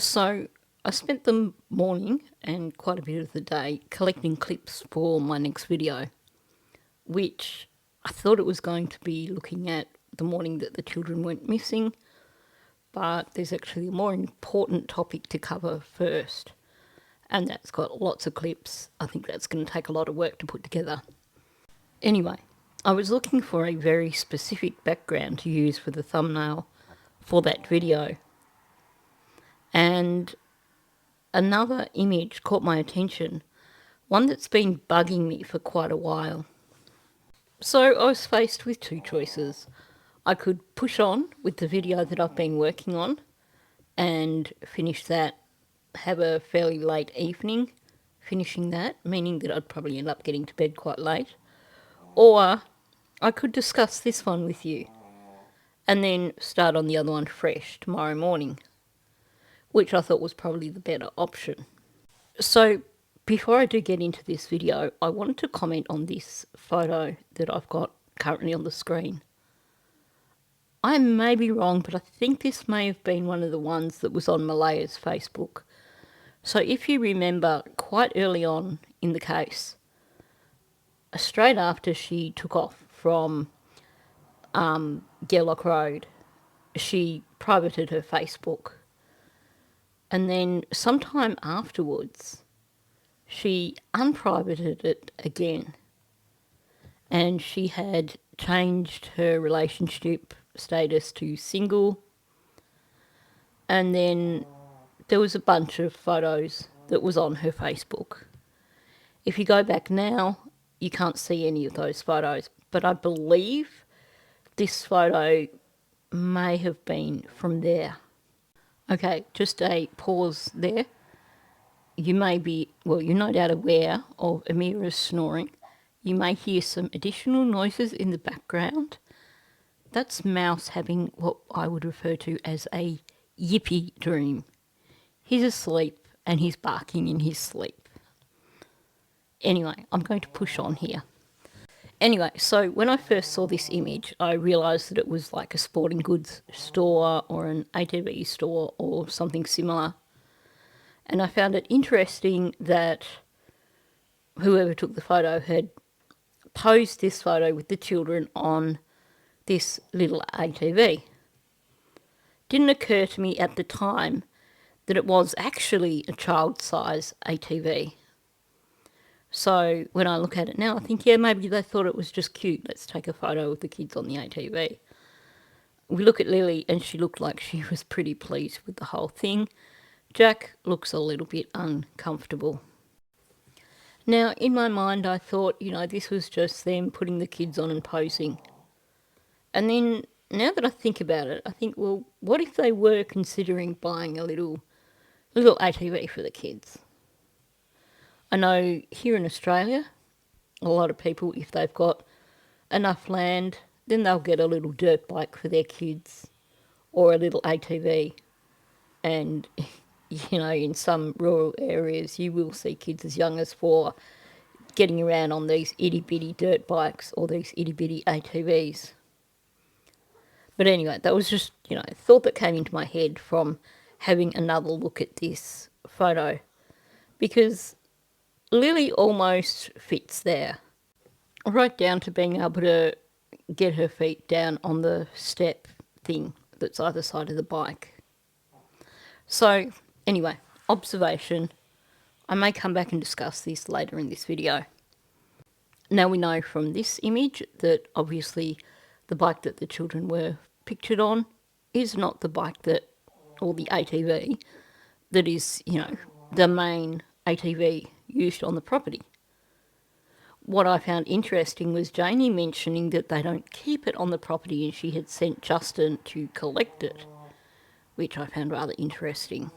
So I spent the morning and quite a bit of the day collecting clips for my next video, which I thought it was going to be looking at the morning that the children went missing, but there's actually a more important topic to cover first, and that's got lots of clips. I think that's going to take a lot of work to put together. Anyway, I was looking for a very specific background to use for the thumbnail for that video, and another image caught my attention, one that's been bugging me for quite a while. So I was faced with two choices. I could push on with the video that I've been working on and finish that, have a fairly late evening finishing that, meaning that I'd probably end up getting to bed quite late. Or I could discuss this one with you and then start on the other one fresh tomorrow morning, which I thought was probably the better option. So before I do get into this video, I wanted to comment on this photo that I've got currently on the screen. I may be wrong, but I think this may have been one of the ones that was on Malaya's Facebook. So if you remember, quite early on in the case, straight after she took off from Gerlock Road, she privated her Facebook. And then sometime afterwards, she unprivated it again. And she had changed her relationship status to single. And then there was a bunch of photos that was on her Facebook. If you go back now, you can't see any of those photos. But I believe this photo may have been from there. Okay, just a pause there. You may be, well, you're no doubt aware of Amira's snoring. You may hear some additional noises in the background. That's Mouse having what I would refer to as a yippy dream. He's asleep and he's barking in his sleep. Anyway, I'm going to push on here. Anyway, so when I first saw this image, I realised that it was like a sporting goods store or an ATV store or something similar. And I found it interesting that whoever took the photo had posed this photo with the children on this little ATV. Didn't occur to me at the time that it was actually a child-size ATV. So when I look at it now, I think, yeah, maybe they thought it was just cute. Let's take a photo of the kids on the ATV. We look at Lily and she looked like she was pretty pleased with the whole thing. Jack looks a little bit uncomfortable. Now, in my mind, I thought, this was just them putting the kids on and posing. And then, now that I think about it, I think, well, what if they were considering buying a little ATV for the kids? I know here in Australia, a lot of people, if they've got enough land, then they'll get a little dirt bike for their kids or a little ATV. And, in some rural areas, you will see kids as young as 4 getting around on these itty-bitty dirt bikes or these itty-bitty ATVs. But anyway, that was just, a thought that came into my head from having another look at this photo. Because Lily almost fits there, right down to being able to get her feet down on the step thing that's either side of the bike. So, anyway, observation. I may come back and discuss this later in this video. Now we know from this image that obviously the bike that the children were pictured on is not the bike or the ATV that is, the main ATV used on the property. What I found interesting was Janie mentioning that they don't keep it on the property and she had sent Justin to collect it, which I found rather interesting.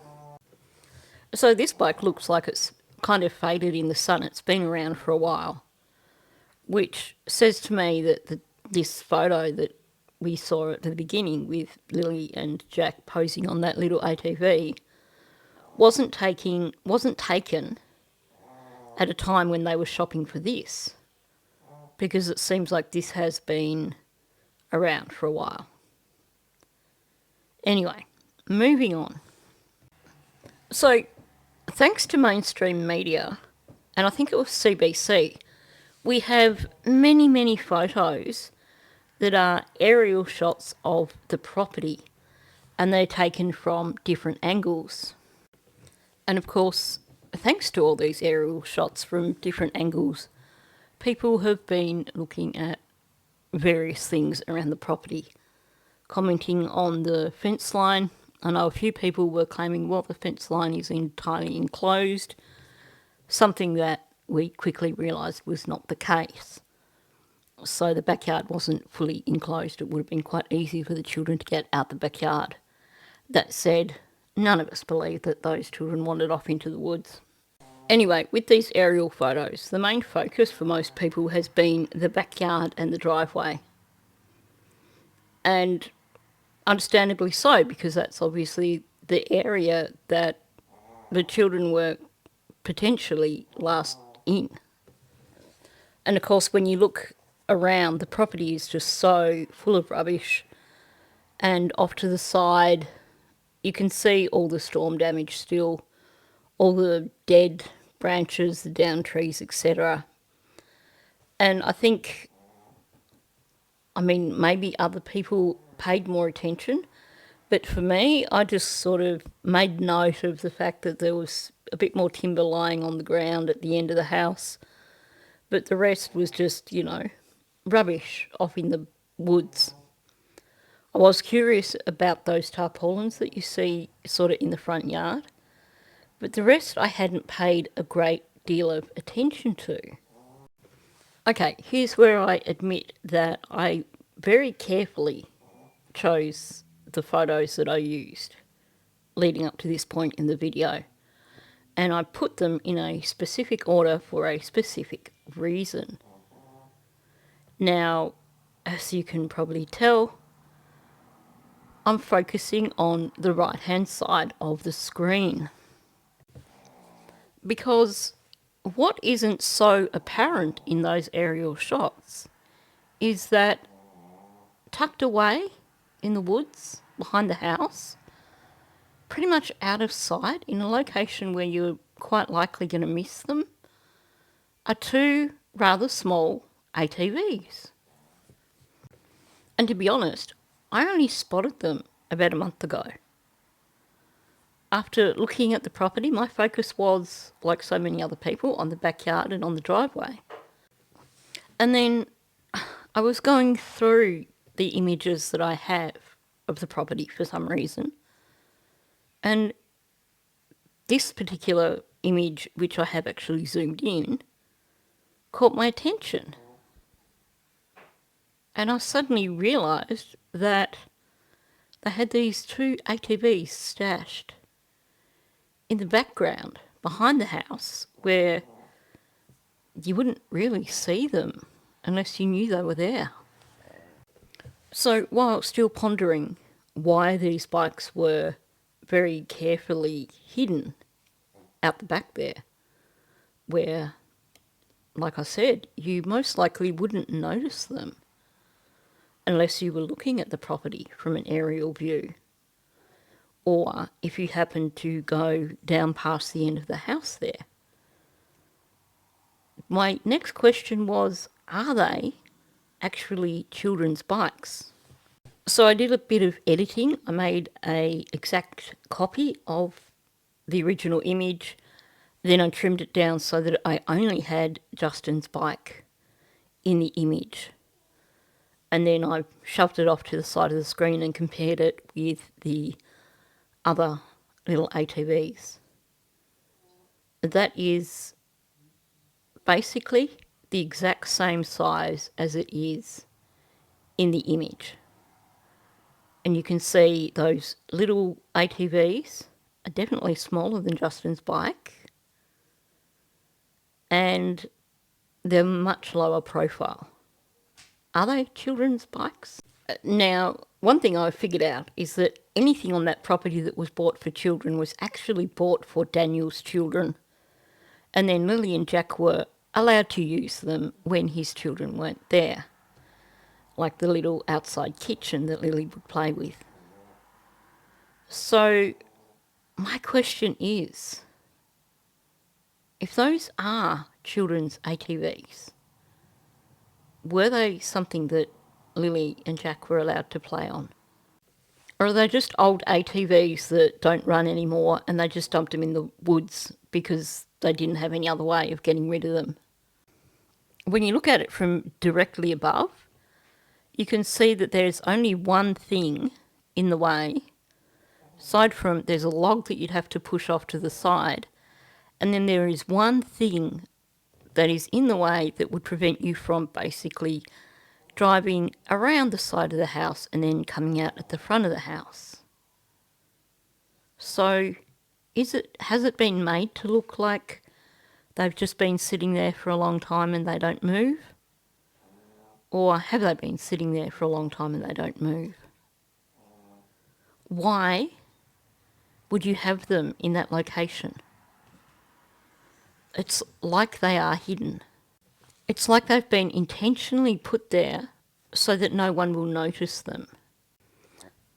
So this bike looks like it's kind of faded in the sun. It's been around for a while, which says to me that this photo that we saw at the beginning with Lily and Jack posing on that little ATV wasn't taken at a time when they were shopping for this, because it seems like this has been around for a while. Anyway, moving on. So, thanks to mainstream media, and I think it was CBC, we have many, many photos that are aerial shots of the property, and they're taken from different angles. And of course, thanks to all these aerial shots from different angles, people have been looking at various things around the property, commenting on the fence line. I know a few people were claiming, well, the fence line is entirely enclosed, something that we quickly realised was not the case. So the backyard wasn't fully enclosed. It would have been quite easy for the children to get out the backyard. That said, none of us believed that those children wandered off into the woods. Anyway, with these aerial photos, the main focus for most people has been the backyard and the driveway. And understandably so, because that's obviously the area that the children were potentially last in. And of course, when you look around, the property is just so full of rubbish. And off to the side, you can see all the storm damage still, all the dead branches, the down trees, etc. And I think, maybe other people paid more attention, but for me, I just sort of made note of the fact that there was a bit more timber lying on the ground at the end of the house, but the rest was just, rubbish off in the woods. I was curious about those tarpaulins that you see sort of in the front yard, but the rest I hadn't paid a great deal of attention to. Okay, here's where I admit that I very carefully chose the photos that I used leading up to this point in the video, and I put them in a specific order for a specific reason. Now, as you can probably tell, I'm focusing on the right-hand side of the screen, because what isn't so apparent in those aerial shots is that tucked away in the woods behind the house, pretty much out of sight, in a location where you're quite likely going to miss them, are two rather small ATVs. And to be honest, I only spotted them about a month ago. After looking at the property, my focus was, like so many other people, on the backyard and on the driveway. And then I was going through the images that I have of the property for some reason, and this particular image, which I have actually zoomed in, caught my attention. And I suddenly realised that they had these two ATVs stashed in the background behind the house, where you wouldn't really see them unless you knew they were there. So while still pondering why these bikes were very carefully hidden out the back there, where, like I said, you most likely wouldn't notice them unless you were looking at the property from an aerial view, or if you happened to go down past the end of the house there. My next question was, are they actually children's bikes? So I did a bit of editing. I made an exact copy of the original image. Then I trimmed it down so that I only had Justin's bike in the image. And then I shoved it off to the side of the screen and compared it with the other little ATVs. That is basically the exact same size as it is in the image. And you can see those little ATVs are definitely smaller than Justin's bike, and they're much lower profile. Are they children's bikes? Now, one thing I figured out is that anything on that property that was bought for children was actually bought for Daniel's children, and then Lily and Jack were allowed to use them when his children weren't there, like the little outside kitchen that Lily would play with. So my question is, if those are children's ATVs, were they something that Lily and Jack were allowed to play on? Or are they just old ATVs that don't run anymore and they just dumped them in the woods because they didn't have any other way of getting rid of them? When you look at it from directly above, you can see that there's only one thing in the way. Aside from, there's a log that you'd have to push off to the side, and then there is one thing that is in the way that would prevent you from basically driving around the side of the house and then coming out at the front of the house. So has it been made to look like they've just been sitting there for a long time and they don't move? Or have they been sitting there for a long time and they don't move? Why would you have them in that location? It's like they are hidden. It's like they've been intentionally put there so that no one will notice them.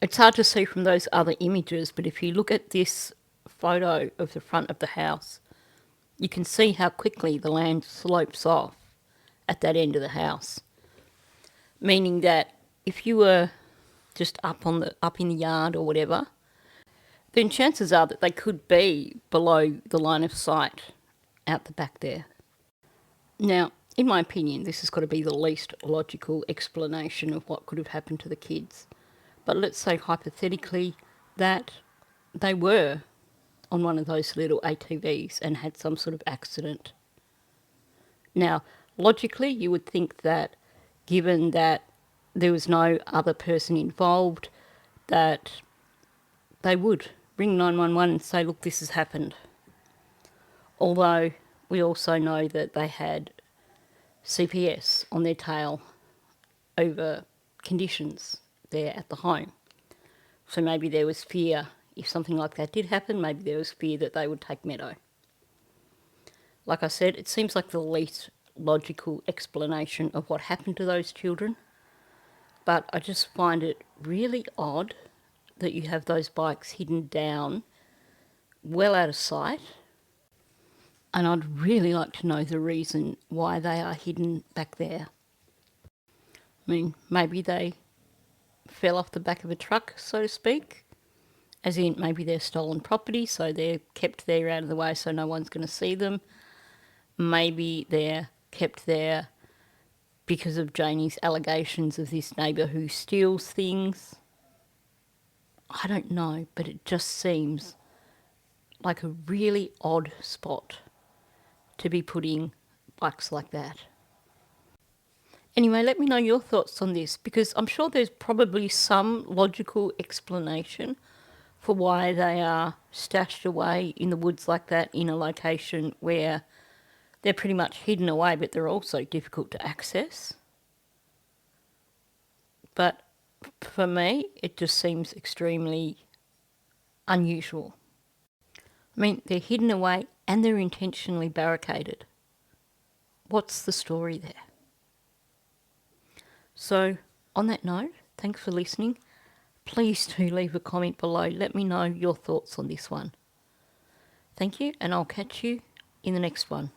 It's hard to see from those other images, but if you look at this photo of the front of the house, you can see how quickly the land slopes off at that end of the house. Meaning that if you were just up in the yard or whatever, then chances are that they could be below the line of sight out the back there. Now, in my opinion, this has got to be the least logical explanation of what could have happened to the kids. But let's say hypothetically that they were on one of those little ATVs and had some sort of accident. Now, logically, you would think that given that there was no other person involved, that they would ring 911 and say, look, this has happened. Although we also know that they had CPS on their tail over conditions there at the home. So maybe there was fear, if something like that did happen, maybe there was fear that they would take Meadow. Like I said, it seems like the least logical explanation of what happened to those children, but I just find it really odd that you have those bikes hidden down well out of sight, and I'd really like to know the reason why they are hidden back there. I mean, maybe they fell off the back of a truck, so to speak, as in maybe they're stolen property, so they're kept there out of the way so no one's going to see them. Maybe they're kept there because of Janie's allegations of this neighbour who steals things. I don't know, but it just seems like a really odd spot to be putting bikes like that. Anyway, let me know your thoughts on this, because I'm sure there's probably some logical explanation for why they are stashed away in the woods like that in a location where they're pretty much hidden away, but they're also difficult to access. But for me, it just seems extremely unusual. I mean, they're hidden away and they're intentionally barricaded. What's the story there? So, on that note, thanks for listening. Please do leave a comment below. Let me know your thoughts on this one. Thank you, and I'll catch you in the next one.